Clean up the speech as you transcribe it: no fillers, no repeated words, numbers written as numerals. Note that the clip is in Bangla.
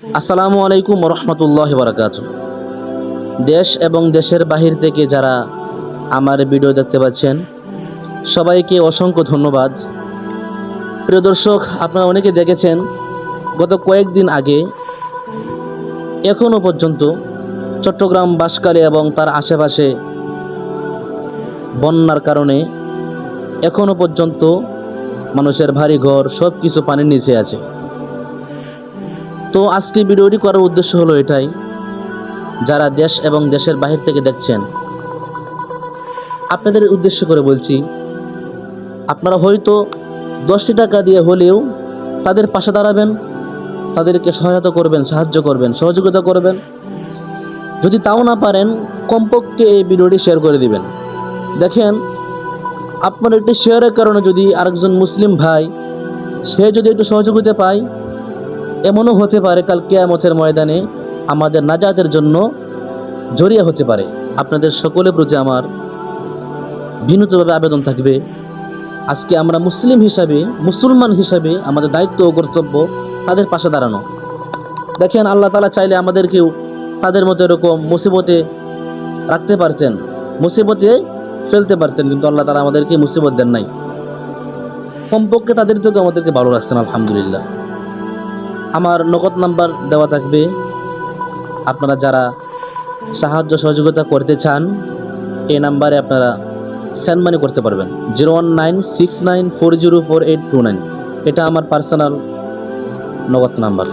আসসালামু আলাইকুম রহমতুল্লাহি বারাকাতুহু। দেশ এবং দেশের বাহির থেকে যারা আমার ভিডিও দেখতে পাচ্ছেন সবাইকে অসংখ্য ধন্যবাদ। প্রিয় দর্শক, আপনারা অনেকে দেখেছেন গত কয়েকদিন আগে এখনও পর্যন্ত চট্টগ্রাম, বাঁশখালী এবং তার আশেপাশে বন্যার কারণে এখনও পর্যন্ত মানুষের বাড়ি ঘর সব কিছু পানির নিচে আছে। তো আজকে ভিডিওটি করার উদ্দেশ্য হলো এটাই, যারা দেশ এবং দেশের বাহির থেকে দেখছেন আপনাদের উদ্দেশ্য করে বলছি, আপনারা হয়তো 10টি টাকা দিয়ে হলেও তাদের পাশে দাঁড়াবেন, তাদেরকে সহায়তা করবেন, সাহায্য করবেন, সহযোগিতা করবেন। যদি তাও না পারেন, কমপক্ষে এই ভিডিওটি শেয়ার করে দিবেন। দেখেন, আপনার একটি শেয়ারের কারণে যদি আরেকজন মুসলিম ভাই সে যদি একটু সহযোগিতা পায়, এমনও হতে পারে কাল কিয়ামতের ময়দানে আমাদের নাজাতের জন্য জড়িয়ে হতে পারে। আপনাদের সকলের প্রতি আমার বিনীতভাবে আবেদন থাকবে, আজকে আমরা মুসলমান হিসাবে আমাদের দায়িত্ব ও কর্তব্য তাদের পাশে দাঁড়ানো। দেখেন, আল্লাহ তাআলা চাইলে আমাদেরকেও তাদের মতো এরকম মুসিবতে রাখতে পারতেন, মুসিবতে ফেলতে পারতেন, কিন্তু আল্লাহ তাআলা আমাদেরকে মুসিবত দেন নাই। কমপক্ষে তাদের থেকে আমাদেরকে ভালো রাখছেন, আলহামদুলিল্লাহ। আমার নগদ নাম্বার দেওয়া থাকবে, আপনারা যারা সাহায্য সহযোগিতা করতে চান এই নাম্বারে আপনারা সেন্ড মানি করতে পারবেন। 01969404829, এটা আমার পার্সোনাল নগদ নাম্বার।